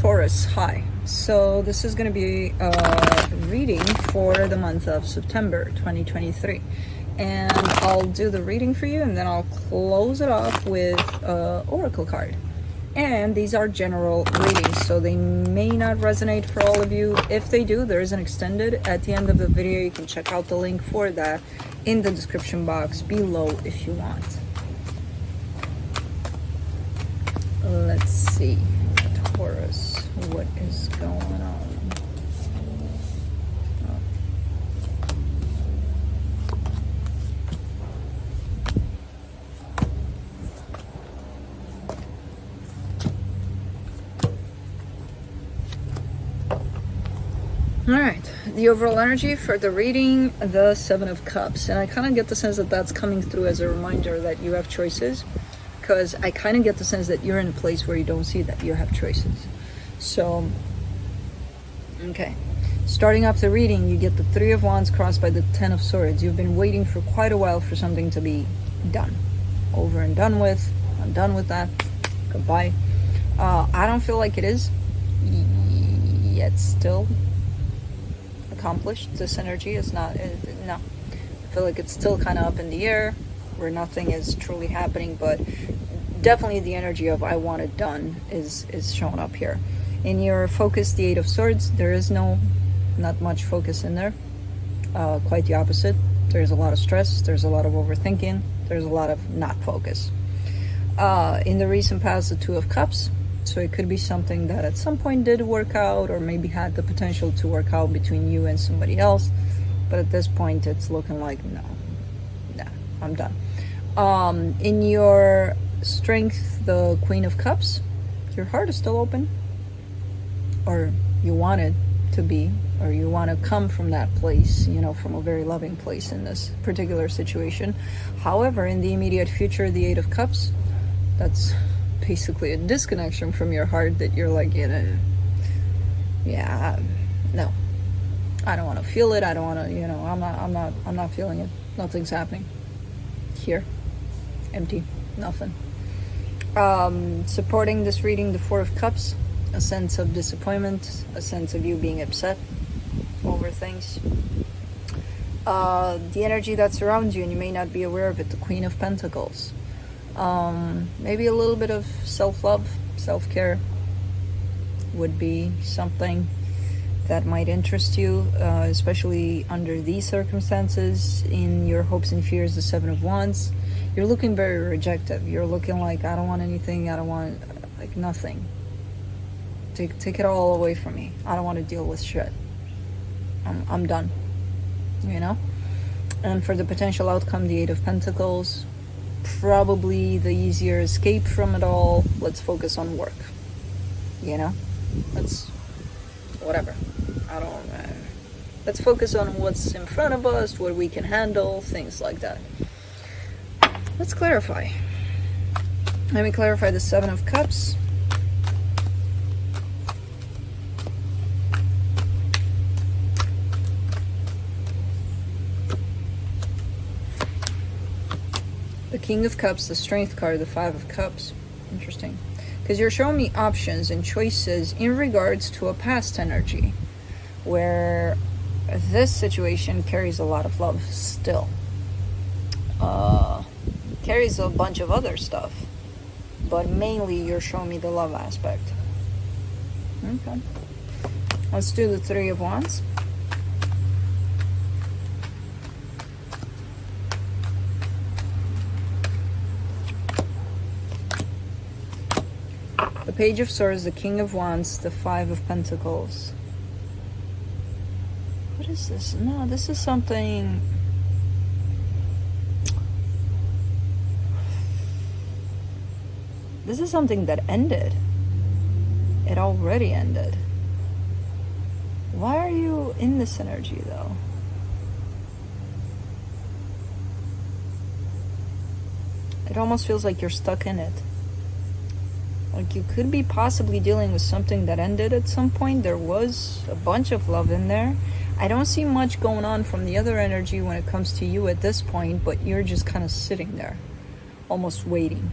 Taurus, hi. So this is going to be a reading for the month of September 2023. And I'll do the reading for you and then I'll close it off with an oracle card. And these are general readings, so they may not resonate for all of you. If they do, there is an extended at the end of the video. You can check out the link for that in the description box below if you want. Let's see. Taurus, what is going on? All right, the overall energy for the reading, the Seven of Cups. And I kind of get the sense that that's coming through as a reminder that you have choices, because I kind of get the sense that you're in a place where you don't see that you have choices. So, okay. Starting off the reading, you get the Three of Wands crossed by the Ten of Swords. You've been waiting for quite a while for something to be done. Over and done with. I'm done with that. Goodbye. I don't feel like it is yet still accomplished. This energy is not, no. I feel like it's still kind of up in the air where nothing is truly happening, but definitely the energy of I want it done is showing up here. In your focus, the Eight of Swords, there is not much focus in there. Quite the opposite. There's a lot of stress, there's a lot of overthinking, there's a lot of not focus. In the recent past, the Two of Cups, so it could be something that at some point did work out or maybe had the potential to work out between you and somebody else, but at this point it's looking like no, I'm done. In your strength, the Queen of Cups, your heart is still open, or you want it to be, or you want to come from that place, you know, from a very loving place in this particular situation. However, in the immediate future, the Eight of Cups, that's basically a disconnection from your heart that you're like, you know, yeah, no, I don't want to feel it. I don't want to, you know, I'm not feeling it. Nothing's happening here. Empty, nothing. Supporting this reading, the Four of Cups, a sense of disappointment, a sense of you being upset over things. The energy that surrounds you, and you may not be aware of it, the Queen of Pentacles. Maybe a little bit of self-love, self-care would be something that might interest you, especially under these circumstances. In your hopes and fears, the Seven of Wands, you're looking very rejective. You're looking like, I don't want anything, I don't want, like, nothing. Take it all away from me. I don't want to deal with shit. I'm done, you know? And for the potential outcome, the Eight of Pentacles, probably the easier escape from it all. Let's focus on work, you know? Let's, whatever. Let's focus on what's in front of us, what we can handle, things like that. Let's clarify. Let me clarify the Seven of Cups. The King of Cups, the Strength card, the Five of Cups. Interesting. Because you're showing me options and choices in regards to a past energy, where this situation carries a lot of love still. Carries a bunch of other stuff, but mainly you're showing me the love aspect. Okay. Let's do the Three of Wands. The Page of Swords, the King of Wands, the Five of Pentacles. What is this? No, this is something... This is something that ended. It already ended. Why are you in this energy, though? It almost feels like you're stuck in it. Like you could be possibly dealing with something that ended at some point. There was a bunch of love in there. I don't see much going on from the other energy when it comes to you at this point, but you're just kind of sitting there, almost waiting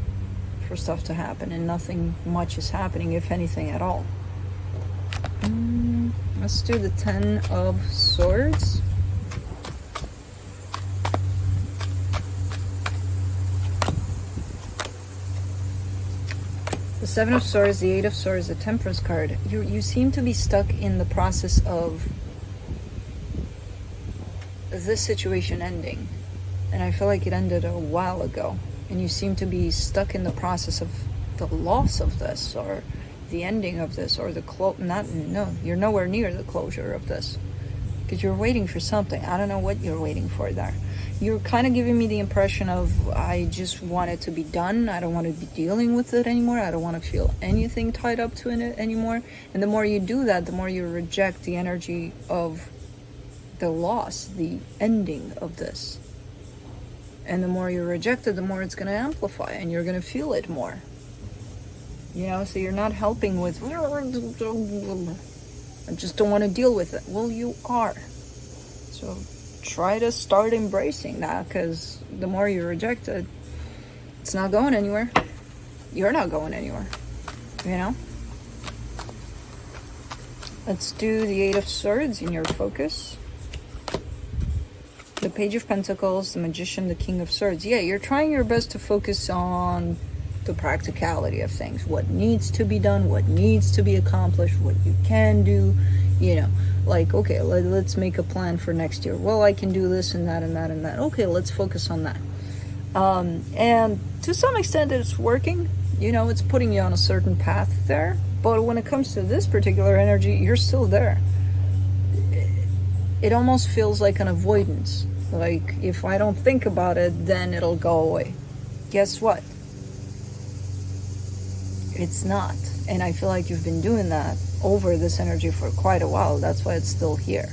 for stuff to happen, and nothing much is happening, if anything at all. Let's do the 10 of Swords. The 7 of Swords, the 8 of Swords, the Temperance card. You seem to be stuck in the process of this situation ending. And I feel like it ended a while ago. And you seem to be stuck in the process of the loss of this, or the ending of this, or the you're nowhere near the closure of this. Because you're waiting for something. I don't know what you're waiting for there. You're kind of giving me the impression of, I just want it to be done. I don't want to be dealing with it anymore. I don't want to feel anything tied up to it anymore. And the more you do that, the more you reject the energy of the loss, the ending of this. And the more you reject it, the more it's going to amplify, and you're going to feel it more. You know, so you're not helping with, I just don't want to deal with it. Well, you are. So try to start embracing that, because the more you reject it, it's not going anywhere. You're not going anywhere, you know? Let's do the 8 of Swords in your focus. The Page of Pentacles, the Magician, the King of Swords. Yeah, you're trying your best to focus on the practicality of things. What needs to be done, what needs to be accomplished, what you can do, you know. Like, okay, let's make a plan for next year. Well, I can do this and that and that and that. Okay, let's focus on that. And to some extent it's working. You know, it's putting you on a certain path there. But when it comes to this particular energy, you're still there. It almost feels like an avoidance. Like, if I don't think about it, then it'll go away. Guess what? It's not. And I feel like you've been doing that over this energy for quite a while. That's why it's still here.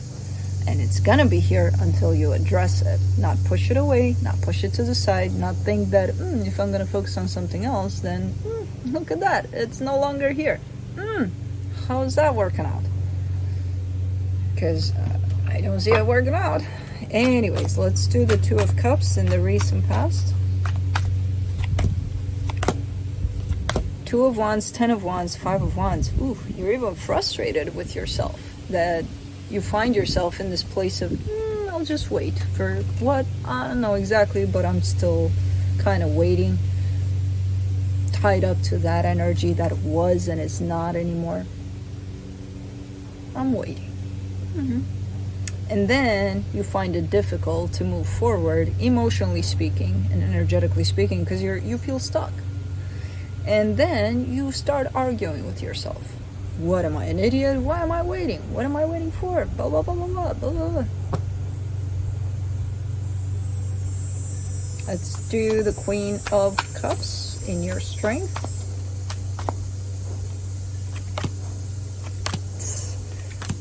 And it's gonna be here until you address it. Not push it away, not push it to the side, not think that, if I'm gonna focus on something else, then look at that, it's no longer here. How's that working out? Because I don't see it working out. Anyways, let's do the 2 of Cups in the recent past. 2 of Wands, 10 of Wands, 5 of Wands. Ooh, you're even frustrated with yourself. That you find yourself in this place of, I'll just wait. For what? I don't know exactly, but I'm still kind of waiting. Tied up to that energy that was and is not anymore. I'm waiting. And then you find it difficult to move forward, emotionally speaking and energetically speaking, because you feel stuck. And then you start arguing with yourself. What, am I an idiot? Why am I waiting? What am I waiting for? Blah, blah, blah, blah, blah, blah, blah. Let's do the Queen of Cups in your strength.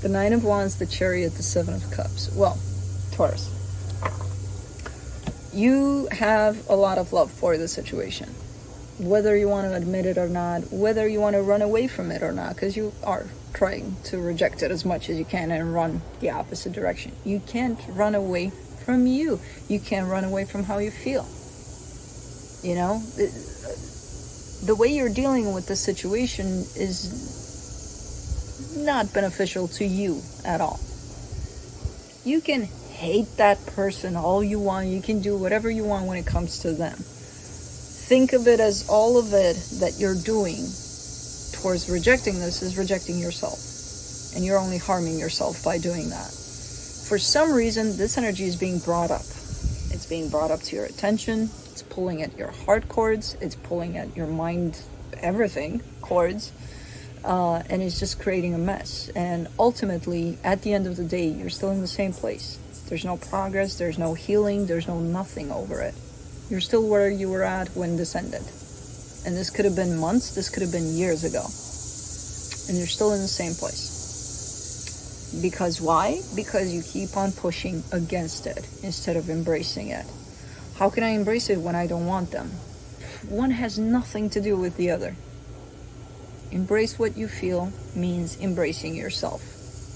The 9 of Wands, the Chariot, the 7 of Cups. Well, Taurus, you have a lot of love for the situation. Whether you want to admit it or not, whether you want to run away from it or not, because you are trying to reject it as much as you can and run the opposite direction. You can't run away from you. You can't run away from how you feel. You know, the way you're dealing with the situation is not beneficial to you at all. You can hate that person all you want. You can do whatever you want when it comes to them. Think of it as all of it that you're doing towards rejecting this is rejecting yourself. And you're only harming yourself by doing that. For some reason, this energy is being brought up. It's being brought up to your attention. It's pulling at your heart cords. It's pulling at your mind, everything, cords. And it's just creating a mess. And ultimately, at the end of the day, you're still in the same place. There's no progress. There's no healing. There's no nothing over it. You're still where you were at when this ended. And this could have been months, this could have been years ago. And you're still in the same place. Because why? Because you keep on pushing against it instead of embracing it. How can I embrace it when I don't want them? One has nothing to do with the other. Embrace what you feel means embracing yourself.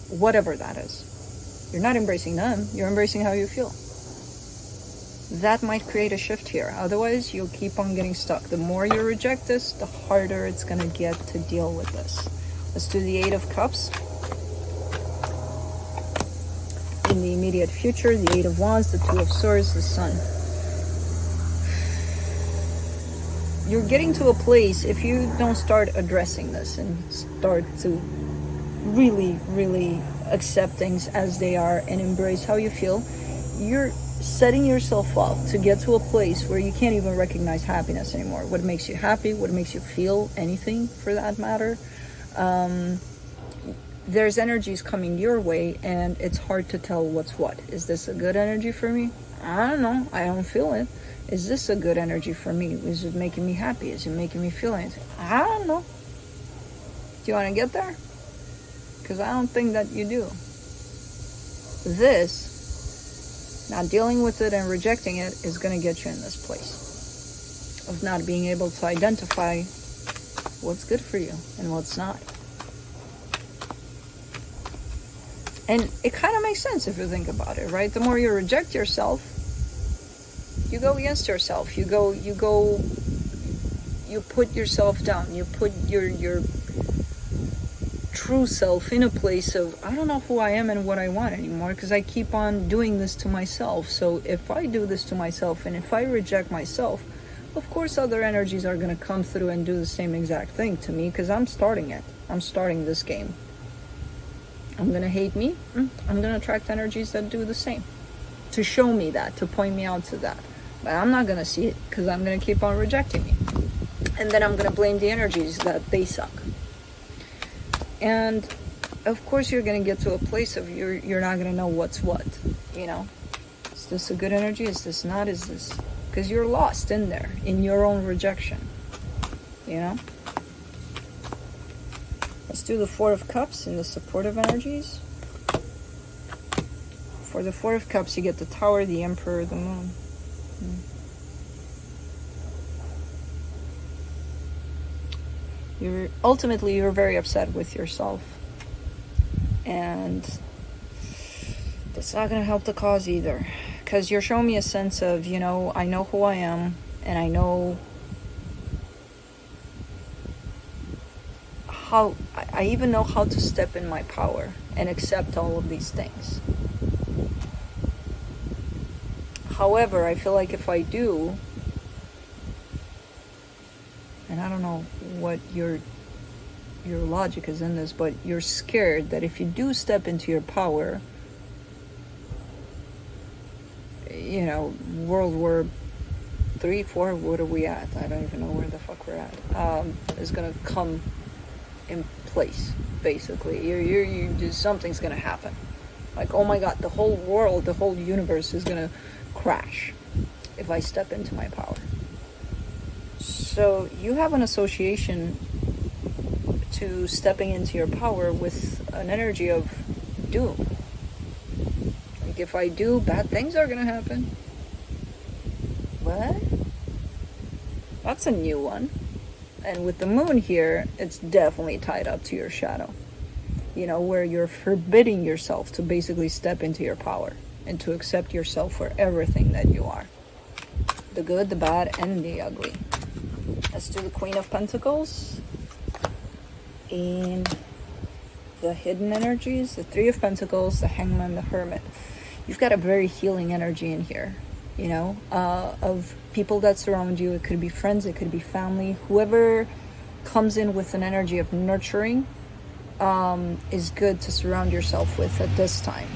Whatever that is. You're not embracing them, you're embracing how you feel. That might create a shift here. Otherwise, you'll keep on getting stuck. The more you reject this, the harder it's going to get to deal with this. Let's do the 8 of Cups. in the immediate future, the Eight of Wands, the Two of Swords, the Sun. You're getting to a place, if you don't start addressing this and start to really accept things as they are and embrace how you feel, you're setting yourself up to get to a place where you can't even recognize happiness anymore. What makes you happy, what makes you feel, anything for that matter. There's energies coming your way and it's hard to tell what's what. Is this a good energy for me? I don't know. I don't feel it. Is this a good energy for me? Is it making me happy? Is it making me feel anything? I don't know. Do you want to get there? Because I don't think that you do. This, not dealing with it and rejecting it, is going to get you in this place of not being able to identify what's good for you and what's not. And it kind of makes sense if you think about it, right? The more you reject yourself, you go against yourself. You put yourself down. You put your true self in a place of, I don't know who I am and what I want anymore, because I keep on doing this to myself. So if I do this to myself and if I reject myself, of course other energies are going to come through and do the same exact thing to me, because I'm starting it. I'm starting this game. I'm going to hate me. I'm going to attract energies that do the same, to show me that, to point me out to that. But I'm not going to see it, because I'm going to keep on rejecting me. And then I'm going to blame the energies that they suck. And of course you're going to get to a place of you're not going to know what's what, you know. Is this a good energy? Is this not? Is this... Because you're lost in there, in your own rejection, you know. Let's do the Four of Cups in the supportive energies. For the Four of Cups, you get the Tower, the Emperor, the Moon. You're very upset with yourself, and that's not going to help the cause either, because you're showing me a sense of, you know, I know who I am, and I know how, I even know how to step in my power and accept all of these things. However, I feel like if I do, and I don't know what your logic is in this, but you're scared that if you do step into your power, you know, World War 3, 4, what are we at? I don't even know where the fuck we're at. Is gonna come in place, basically. You just, something's gonna happen. Like, oh my god, the whole world, the whole universe is gonna crash if I step into my power. So you have an association to stepping into your power with an energy of doom. Like, if I do, bad things are gonna happen. What? That's a new one. And with the Moon here, it's definitely tied up to your shadow. You know, where you're forbidding yourself to basically step into your power and to accept yourself for everything that you are. The good, the bad, and the ugly. Let's do the Queen of Pentacles. And the hidden energies, the Three of Pentacles, the Hangman, the Hermit. You've got a very healing energy in here, you know, of people that surround you. It could be friends, it could be family. Whoever comes in with an energy of nurturing is good to surround yourself with at this time.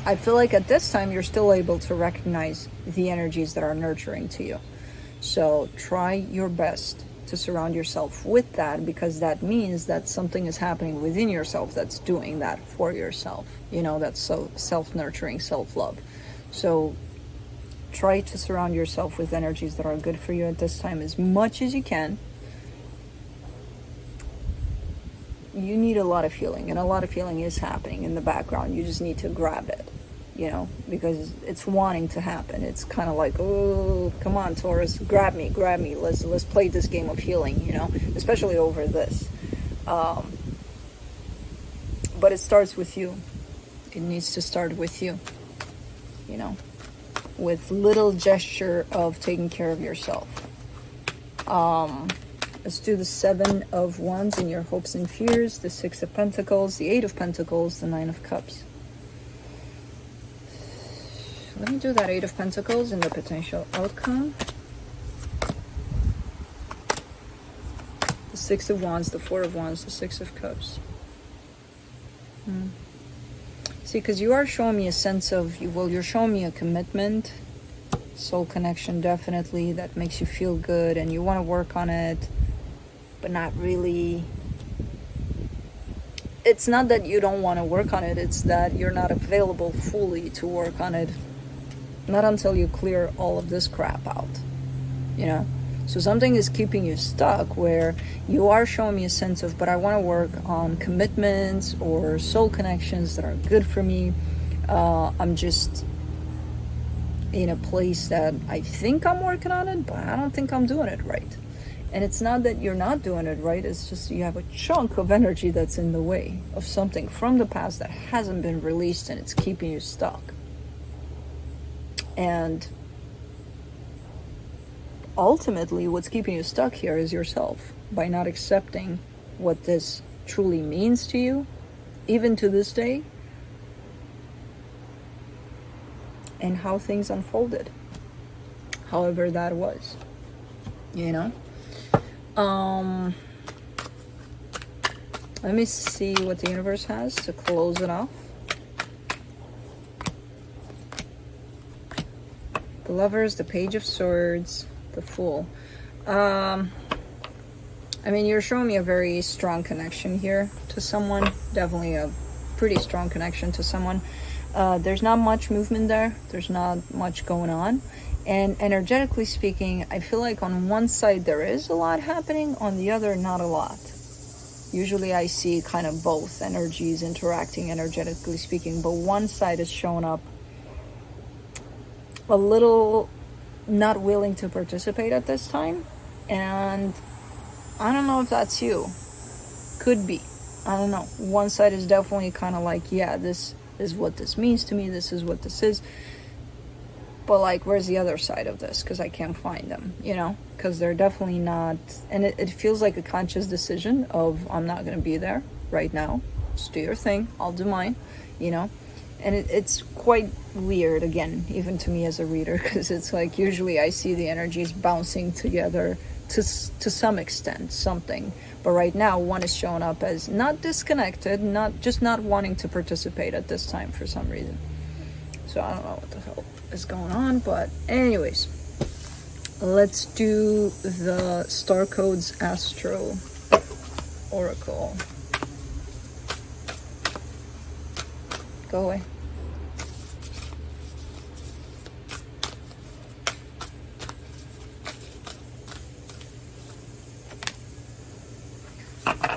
I feel like at this time you're still able to recognize the energies that are nurturing to you. So try your best to surround yourself with that, because that means that something is happening within yourself that's doing that for yourself. You know, that's so self-nurturing, self-love. So try to surround yourself with energies that are good for you at this time as much as you can. You need a lot of healing, and a lot of healing is happening in the background. You just need to grab it, you know, because it's wanting to happen. It's kind of like, oh, come on, Taurus, grab me. Let's play this game of healing, you know, especially over this. But it starts with you. It needs to start with you, you know, with little gesture of taking care of yourself. Let's do the Seven of Wands in your hopes and fears, the Six of Pentacles, the Eight of Pentacles, the Nine of Cups. Let me do that Eight of Pentacles and the potential outcome. The Six of Wands, the Four of Wands, the Six of Cups. See, because you are showing me a sense of, well, you're showing me a commitment, soul connection, definitely, that makes you feel good, and you want to work on it, but not really. It's not that you don't want to work on it, it's that you're not available fully to work on it, not until you clear all of this crap out, you know? So something is keeping you stuck where you are showing me a sense of, but I want to work on commitments or soul connections that are good for me. I'm just in a place that I think I'm working on it, but I don't think I'm doing it right. And it's not that you're not doing it right, it's just you have a chunk of energy that's in the way of something from the past that hasn't been released, and it's keeping you stuck. And ultimately, what's keeping you stuck here is yourself, by not accepting what this truly means to you, even to this day, and how things unfolded, however that was, you know? Let me see what the universe has to close it off. The Lovers, the Page of Swords, the Fool. I mean, you're showing me a very strong connection here to someone. Definitely a pretty strong connection to someone. There's not much movement there. There's not much going on. And energetically speaking, I feel like on one side there is a lot happening, on the other not a lot. Usually I see kind of both energies interacting, energetically speaking, but one side is showing up a little not willing to participate at this time. And I don't know if that's you. Could be. I don't know. One side is definitely kind of like, yeah, this is what this means to me. This is what this is. But like, where's the other side of this? Because I can't find them, you know? Because they're definitely not... And it feels like a conscious decision of, I'm not going to be there right now. Just do your thing. I'll do mine, you know? And it's quite weird, again, even to me as a reader, because it's like, usually I see the energies bouncing together to some extent, something. But right now, one is showing up as not disconnected, just not wanting to participate at this time for some reason. So I don't know what the hell is going on, but anyways, let's do the Star Codes Astro Oracle. Go away.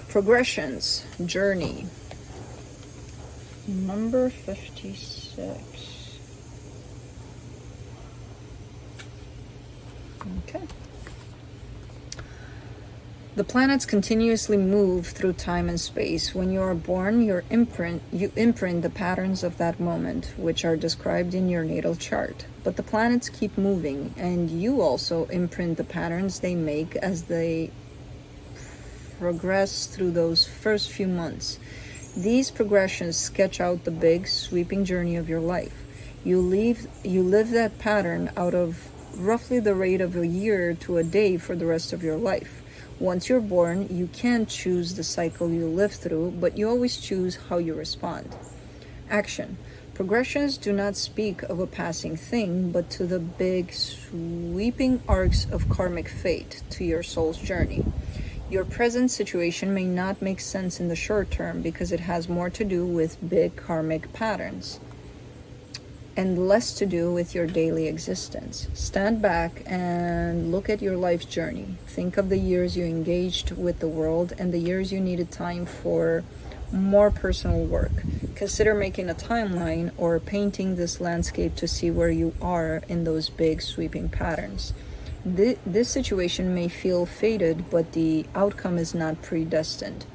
Progressions, journey. Number 56. Okay. The planets continuously move through time and space. When you are born, you imprint the patterns of that moment, which are described in your natal chart. But the planets keep moving, and you also imprint the patterns they make as they progress through those first few months. These progressions sketch out the big, sweeping journey of your life. You live that pattern out of roughly the rate of a year to a day for the rest of your life. Once you're born, you can't choose the cycle you live through, but you always choose how you respond. Action. Progressions do not speak of a passing thing, but to the big, sweeping arcs of karmic fate to your soul's journey. Your present situation may not make sense in the short term because it has more to do with big karmic patterns and less to do with your daily existence. Stand back and look at your life's journey. Think of the years you engaged with the world and the years you needed time for more personal work. Consider making a timeline or painting this landscape to see where you are in those big sweeping patterns. This situation may feel fated, but the outcome is not predestined.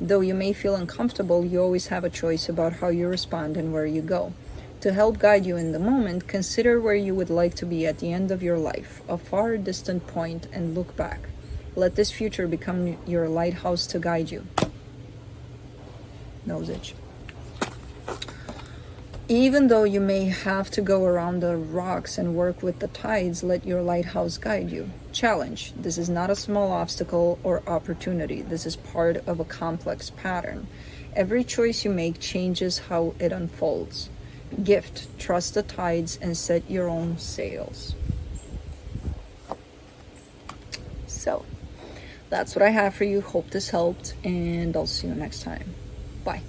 Though you may feel uncomfortable, you always have a choice about how you respond and where you go. To help guide you in the moment, consider where you would like to be at the end of your life, a far distant point, and look back. Let this future become your lighthouse to guide you. Nose itch. Even though you may have to go around the rocks and work with the tides, let your lighthouse guide you. Challenge. This is not a small obstacle or opportunity. This is part of a complex pattern. Every choice you make changes how it unfolds. Gift. Trust the tides and set your own sails. So, that's what I have for you. Hope this helped, and I'll see you next time. Bye.